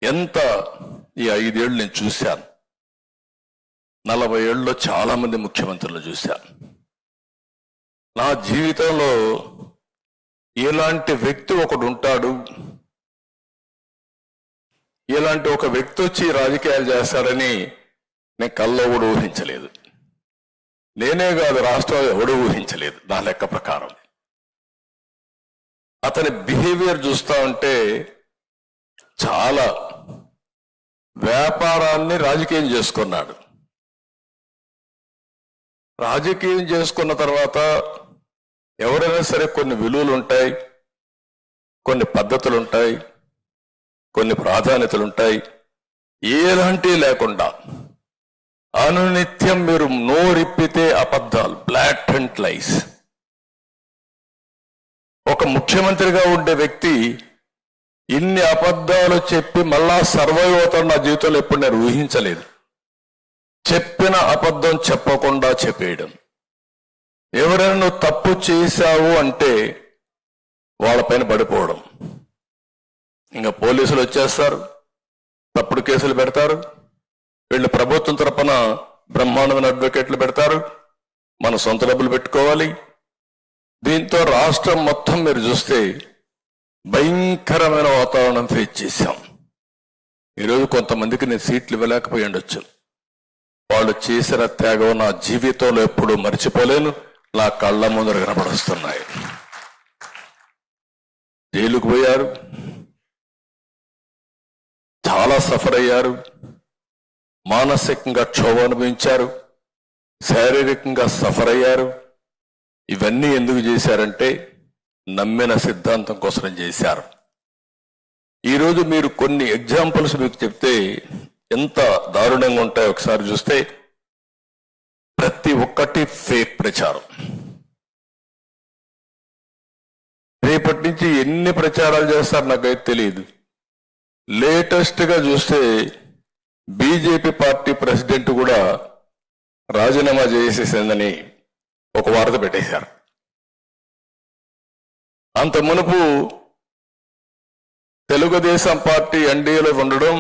ఎంత ఈ 5 ఏళ్ళు నేను చూశాను. 40 ఏళ్ళలో చాలా మంది ముఖ్యమంత్రులు చూశాను. నా జీవితంలో ఇలాంటి వ్యక్తి ఒకడు ఉంటాడు, ఇలాంటి ఒక వ్యక్తి వచ్చి రాజకీయాలు చేస్తాడని నేను కల్లో కూడా ఊహించలేదు. నేనే కాదు, రాష్ట్రం ఎవడు ఊహించలేదు. నా లెక్క ప్రకారం అతని బిహేవియర్ చూస్తా ఉంటే చాలా వ్యాపారాన్ని రాజకీయం చేసుకున్నాడు. రాజకీయం చేసుకున్న తర్వాత ఎవరైనా సరే కొన్ని విలువలు ఉంటాయి, కొన్ని పద్ధతులు ఉంటాయి, కొన్ని ప్రాధాన్యతలు ఉంటాయి. ఎలాంటి లేకుండా అనునిత్యం మీరు నోరిప్పితే అబద్ధాలు, బ్లాటెంట్ లైస్. ఒక ముఖ్యమంత్రిగా ఉండే వ్యక్తి ఇన్ని అబద్ధాలు చెప్పి మళ్ళా సర్వైవ్ అవుతాడు నా జీవితంలో ఎప్పుడు నేను ఊహించలేదు. చెప్పిన అబద్ధం చెప్పకుండా చెప్పేయడం. ఎవరైనా నువ్వు తప్పు చేశావు అంటే వాళ్ళపైన పడిపోవడం. ఇంకా పోలీసులు వచ్చేస్తారు, తప్పుడు కేసులు పెడతారు. వీళ్ళు ప్రభుత్వం తరపున బ్రహ్మాండమైన అడ్వకేట్లు పెడతారు. మన సొంత డబ్బులు పెట్టుకోవాలి. దీంతో రాష్ట్రం మొత్తం మీరు చూస్తే భయంకరమైన వాతావరణం ఫేస్ చేశాం. ఈరోజు కొంతమందికి నేను సీట్లు ఇవ్వలేకపోయి ఉండొచ్చు. వాళ్ళు చేసిన త్యాగం నా జీవితంలో ఎప్పుడు మర్చిపోలేను. నా కళ్ళ ముందర కనపడుస్తున్నాయి. జైలుకు పోయారు, చాలా సఫర్ అయ్యారు, మానసికంగా క్షోభ అనుభవించారు, శారీరకంగా సఫర్ అయ్యారు. ఇవన్నీ ఎందుకు చేశారంటే నమ్మిన సిద్ధాంతం కోసం చేశారు. ఈరోజు మీరు కొన్ని ఎగ్జాంపుల్స్ మీకు చెప్తే ఎంత దారుణంగా ఉంటాయో ఒకసారి చూస్తే ప్రతి ఒక్కటి ఫేక్ ప్రచారం. రేపటి నుంచి ఎన్ని ప్రచారాలు చేస్తారు నాకైతే తెలియదు. లేటెస్ట్ గా చూస్తే బీజేపీ పార్టీ ప్రెసిడెంట్ కూడా రాజీనామా చేసేసిందని ఒక వార్త పెట్టేశారు. అంత మునుపు తెలుగుదేశం పార్టీ ఎన్డీఏలో ఉండడం,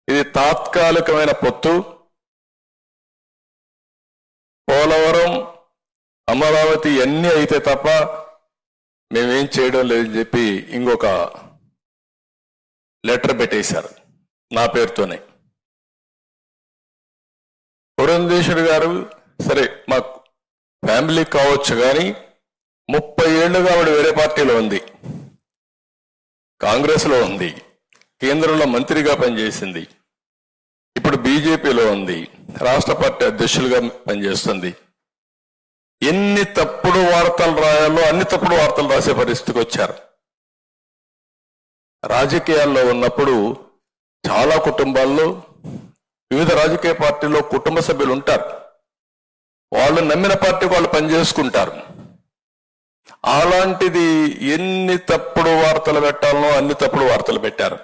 ఇది తాత్కాలికమైన పొత్తు, పోలవరం, అమరావతి అన్నీ అయితే తప్ప మేమేం చేయడం లేదని చెప్పి ఇంకొక లెటర్ పెట్టేశారు నా పేరుతోనే. పురంధేశ్వరి గారు సరే మాకు ఫ్యామిలీ కావచ్చు, కానీ 30 ఏళ్లుగా ఆవిడ వేరే పార్టీలో ఉంది, కాంగ్రెస్ లో ఉంది, కేంద్రంలో మంత్రిగా పనిచేసింది, ఇప్పుడు బీజేపీలో ఉంది, రాష్ట్ర పార్టీ అధ్యక్షులుగా పనిచేస్తుంది. ఎన్ని తప్పుడు వార్తలు రాయాలో అన్ని తప్పుడు వార్తలు రాసే పరిస్థితికి వచ్చారు. రాజకీయాల్లో ఉన్నప్పుడు చాలా కుటుంబాల్లో వివిధ రాజకీయ పార్టీల్లో కుటుంబ సభ్యులు ఉంటారు. వాళ్ళు నమ్మిన పార్టీకి వాళ్ళు పనిచేసుకుంటారు. అలాంటిది ఎన్ని తప్పుడు వార్తలు పెట్టాలనో అన్ని తప్పుడు వార్తలు పెట్టారు.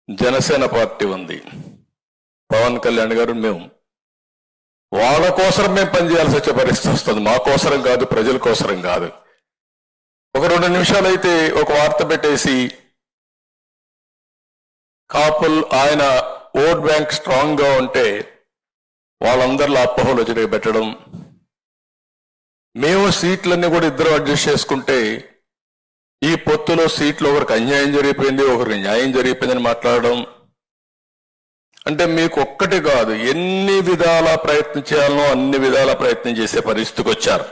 జనసేన పార్టీ ఉంది, పవన్ కళ్యాణ్ గారు, మేము వాళ్ళ కోసరం మేము పనిచేయాల్సి వచ్చే పరిస్థితి వస్తుంది. మా కోసరం కాదు, ప్రజల కోసరం కాదు. ఒక 2 నిమిషాలు అయితే ఒక వార్త పెట్టేసి కాపుల్ ఆయన ఓట్ బ్యాంక్ స్ట్రాంగ్ గా ఉంటే వాళ్ళందరిలో అపోహలు వచ్చి పెట్టడం, మేము సీట్లన్నీ కూడా ఇద్దరు అడ్జస్ట్ చేసుకుంటే ఈ పొత్తులో సీట్లు ఒకరికి అన్యాయం జరిగిపోయింది, ఒకరికి న్యాయం జరిగిపోయిందని మాట్లాడడం. అంటే మీకు ఒక్కటి కాదు, ఎన్ని విధాల ప్రయత్నం చేయాలనో అన్ని విధాల ప్రయత్నం చేసే పరిస్థితికి వచ్చారు.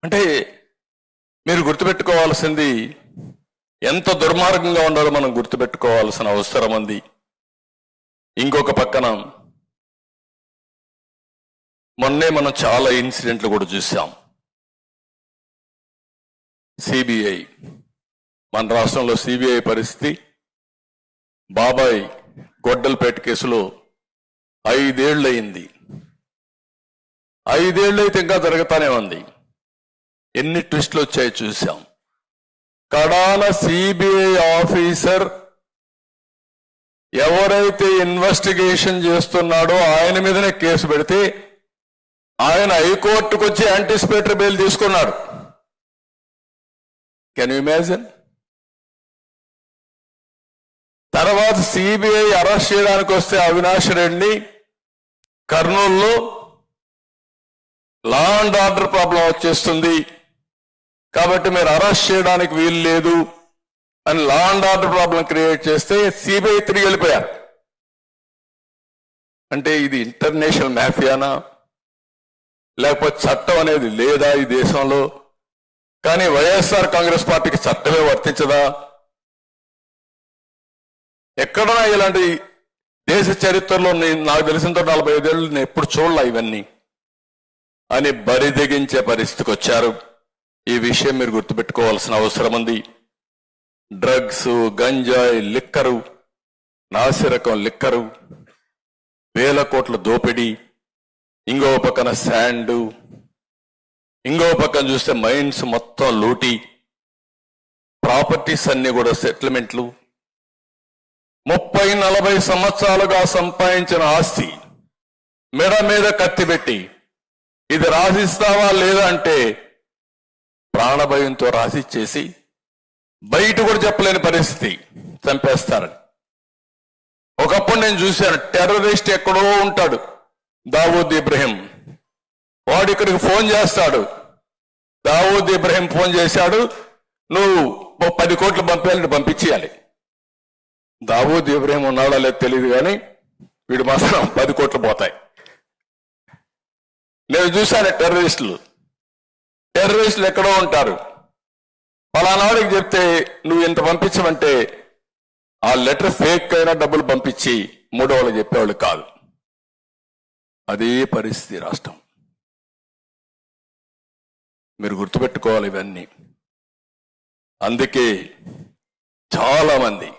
అంటే మీరు గుర్తుపెట్టుకోవాల్సింది ఎంత దుర్మార్గంగా ఉండాలో మనం గుర్తుపెట్టుకోవాల్సిన అవసరం ఉంది. ఇంకొక పక్కన మొన్నే మనం చాలా ఇన్సిడెంట్లు కూడా చూసాం. సిబిఐ, మన రాష్ట్రంలో సిబిఐ పరిస్థితి, బాబాయ్ గొడ్డలపేట కేసులో 5 ఏళ్ళు అయింది. 5 ఏళ్ళు అయితే ఇంకా జరుగుతానే ఉంది. ఎన్ని ట్విస్టులు వచ్చాయో చూసాం. కడాన సిబిఐ ఆఫీసర్ ఎవరైతే ఇన్వెస్టిగేషన్ చేస్తున్నాడో ఆయన మీదనే కేసు పెడితే ఆయన హైకోర్టుకు వచ్చి యాంటిసిపేటరీ బెయిల్ తీసుకున్నాడు. Can you imagine? తర్వాత సిబిఐ అరెస్ట్ చేయడానికి వస్తే అవినాష్ రెడ్డిని కర్నూలులో లా అండ్ ఆర్డర్ ప్రాబ్లం వచ్చేస్తుంది కాబట్టి మీరు అరెస్ట్ చేయడానికి వీలు లేదు అని law and order problem create చేస్తే సిబిఐ తిరిగి వెళ్ళిపోయారు. అంటే ఇది ఇంటర్నేషనల్ మాఫియానా లేకపోతే చట్టం అనేది లేదా ఈ దేశంలో? కానీ వైఎస్ఆర్ కాంగ్రెస్ పార్టీకి చట్టమే వర్తించదా? ఎక్కడన్నా ఇలాంటి దేశ చరిత్రలో నాకు తెలిసినంత 45 ఏళ్ళు నేను ఎప్పుడు చూడలే ఇవన్నీ అని బరిదెగించే పరిస్థితికి వచ్చారు. ఈ విషయం మీరు గుర్తుపెట్టుకోవాల్సిన అవసరం ఉంది. డ్రగ్స్, గంజాయి, లిక్కరు, నాసిరకం లిక్కరు, వేల కోట్ల దోపిడీ, ఇంకో పక్కన శాండ్, ఇంకో పక్కన చూస్తే మైన్స్ మొత్తం లూటీ, ప్రాపర్టీస్ అన్ని కూడా సెటిల్మెంట్లు, 30-40 సంవత్సరాలుగా సంపాదించిన ఆస్తి మెడ మీద కత్తి పెట్టి ఇది రాసిస్తావా లేదా అంటే ప్రాణభయంతో రాసిచ్చేసి బయట కూడా చెప్పలేని పరిస్థితి, చంపేస్తారని. ఒకప్పుడు నేను చూశాను, టెర్రరిస్ట్ ఎక్కడో ఉంటాడు దావూద్ ఇబ్రహీం, వాడు ఇక్కడికి ఫోన్ చేస్తాడు. దావూద్ ఇబ్రహీం ఫోన్ చేశాడు, నువ్వు 10 కోట్లు పంపేయాలని పంపించేయాలి. దావూద్ ఇబ్రహీం ఉన్నాడా లేదు తెలియదు కానీ వీడు మాత్రం 10 కోట్లు పోతాయి. నేను చూశాను టెర్రరిస్టులు ఎక్కడో ఉంటారు. పలానాడికి చెప్తే నువ్వు ఇంత పంపించమంటే ఆ లెటర్ ఫేక్ అయినా డబ్బులు పంపించి మూడో వాళ్ళు చెప్పేవాళ్ళు కాదు. అదే పరిస్థితి రాష్ట్రం. మీరు గుర్తుపెట్టుకోవాలి ఇవన్నీ. అందుకే చాలా మంది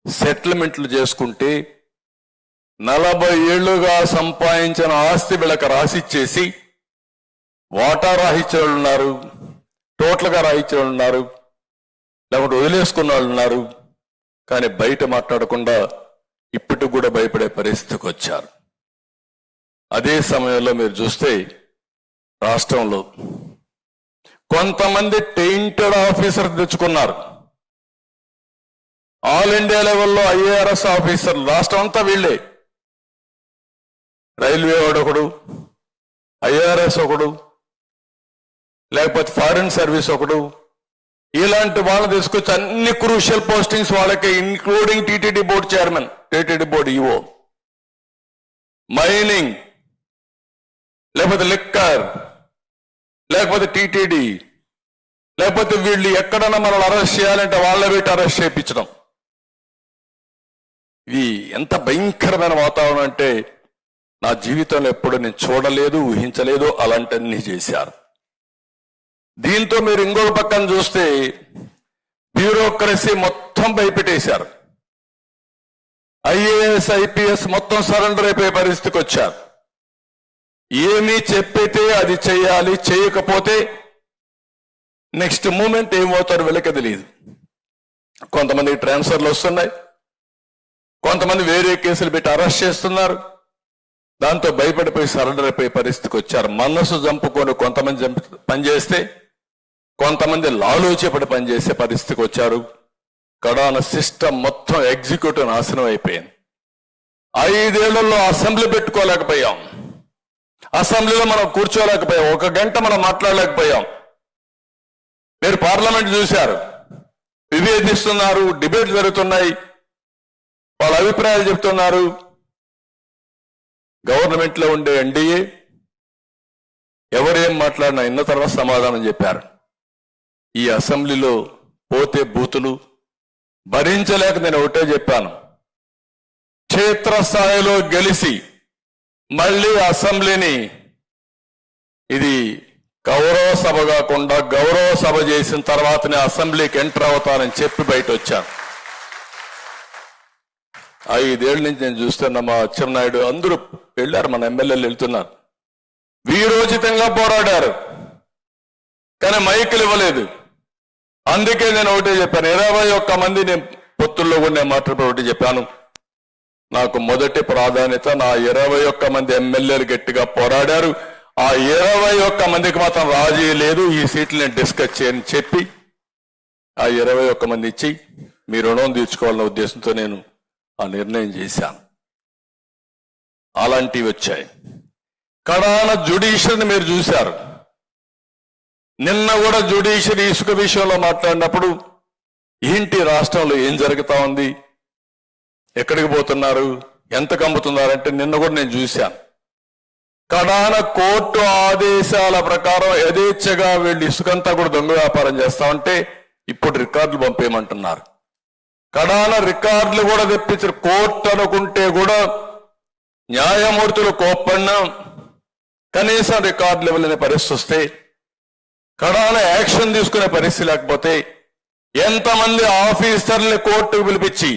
సెటిల్మెంట్లు చేసుకుంటే 40 ఏళ్లుగా సంపాదించిన ఆస్తి వీళ్ళకి రాసిచ్చేసి వాటా రాయించే వాళ్ళు ఉన్నారు, టోటల్గా రాయించే వాళ్ళు ఉన్నారు, లేకపోతే వదిలేసుకున్న వాళ్ళు ఉన్నారు. కానీ బయట మాట్లాడకుండా ఇప్పటికి కూడా భయపడే పరిస్థితికి వచ్చారు. అదే సమయంలో మీరు చూస్తే రాష్ట్రంలో కొంతమంది టెయింటెడ్ ఆఫీసర్ తెచ్చుకున్నారు. ఆల్ ఇండియా లెవెల్లో ఐఏఆర్ఎస్ ఆఫీసర్లు రాష్ట్రం అంతా వీళ్ళే. రైల్వే వాడు ఒకడు, ఐఆర్ఎస్ ఒకడు, లేకపోతే ఫారిన్ సర్వీస్ ఒకడు, ఇలాంటి వాళ్ళు తీసుకొచ్చి అన్ని క్రూషియల్ పోస్టింగ్స్ వాళ్ళకి, including TTD board chairman, TTD board EO, mining, లేకపోతే లిక్కర్, లేకపోతే టీటీడీ, లేకపోతే వీళ్ళు ఎక్కడన్నా మనల్ని అరెస్ట్ చేయాలంటే వాళ్ళ పెట్టి అరెస్ట్ చేయించడం. ఇది ఎంత భయంకరమైన వాతావరణం అంటే నా జీవితంలో ఎప్పుడు నేను చూడలేదు, ఊహించలేదు. అలాంటివన్నీ చేశారు. దీంతో మీరు ఇంకొక పక్కన చూస్తే బ్యూరోక్రసీ మొత్తం భయపెట్టేశారు. ఐఏఎస్, ఐపీఎస్ మొత్తం సరెండర్ అయిపోయే పరిస్థితికి వచ్చారు. ఏమీ చెప్పితే అది చేయాలి, చేయకపోతే నెక్స్ట్ మూమెంట్ ఏమవుతారు వీళ్ళకి తెలియదు. కొంతమంది ట్రాన్స్ఫర్లు వస్తున్నాయి, కొంతమంది వేరే కేసులు పెట్టి అరెస్ట్ చేస్తున్నారు. దాంతో భయపడిపోయి సరెండర్ అయిపోయే పరిస్థితికి వచ్చారు. మనసు చంపుకొని కొంతమంది పనిచేస్తే కొంతమంది లాలోచిపడి పనిచేసే పరిస్థితికి వచ్చారు. కడాన సిస్టమ్ మొత్తం ఎగ్జిక్యూటివ్ నాశనం అయిపోయింది. 5 ఏళ్లలో అసెంబ్లీ పెట్టుకోలేకపోయాం, అసెంబ్లీలో మనం కూర్చోలేకపోయాం, 1 గంట మనం మాట్లాడలేకపోయాం. మీరు పార్లమెంట్ చూశారు, విభేదిస్తున్నారు, డిబేట్ జరుగుతున్నాయి, వాళ్ళ అభిప్రాయాలు చెప్తున్నారు. గవర్నమెంట్ లో ఉండే ఎన్డీఏ ఎవరేం మాట్లాడినా ఇన్న తర్వాత సమాధానం చెప్పారు. ఈ అసెంబ్లీలో పోతే బూతులు భరించలేక నేను ఒకటే చెప్పాను, క్షేత్రస్థాయిలో గెలిచి మళ్ళీ అసెంబ్లీని ఇది గౌరవ సభ కాకుండా గౌరవ సభ చేసిన తర్వాతనే అసెంబ్లీకి ఎంటర్ అవుతానని చెప్పి బయట వచ్చాను. 5 ఏళ్ల నుంచి నేను చూస్తున్నా మా అచ్చెన్నాయుడు అందరూ వెళ్ళారు, మన ఎమ్మెల్యేలు వెళ్తున్నారు, వీరోచితంగా పోరాడారు, కానీ మైకులు ఇవ్వలేదు. అందుకే నేను ఒకటే చెప్పాను, 21 మంది నేను పొత్తుల్లో కూడా నేను మాట్లాడి ఒకటి చెప్పాను, నాకు మొదటి ప్రాధాన్యత నా 21 మంది ఎమ్మెల్యేలు గట్టిగా పోరాడారు. ఆ 21 మందికి మాత్రం రాజీ లేదు, ఈ సీట్లు నేను డిస్కస్ చేయని చెప్పి ఆ 21 మంది ఇచ్చి మీ రుణం తీర్చుకోవాలన్న ఉద్దేశంతో నేను ఆ నిర్ణయం చేశాను. అలాంటివి వచ్చాయి. కడాన జ్యుడిషియరీని మీరు చూశారు. నిన్న కూడా జ్యుడిషియరీ ఇసుక విషయంలో మాట్లాడినప్పుడు ఏంటి రాష్ట్రంలో ఏం జరుగుతా ఉంది, ఎక్కడికి పోతున్నారు, ఎంత కమ్ముతున్నారంటే నిన్న కూడా నేను చూశాను. కడాన కోర్టు ఆదేశాల ప్రకారం యథేచ్ఛగా వీళ్ళు ఇసుకంతా కూడా దొంగ వ్యాపారం చేస్తామంటే ఇప్పుడు రికార్డులు పంపేయమంటున్నారు. కడాన రికార్డులు కూడా తెప్పించారు. కోర్టు అనుకుంటే కూడా న్యాయమూర్తులు కోప్పడినా కనీసం రికార్డులు ఇవ్వలేని పరిస్థితి వస్తే, కడాన యాక్షన్ తీసుకునే పరిస్థితి లేకపోతే ఎంతమంది ఆఫీసర్ని కోర్టుకు పిలిపించి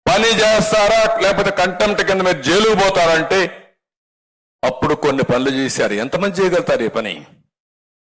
పని చేస్తారా లేకపోతే కంటెంప్ట్ కింద మీరు జైలుకు పోతారంటే అప్పుడు కొన్ని పనులు చేశారు. ఎంతమంది చేయగలుగుతారు ఈ పని?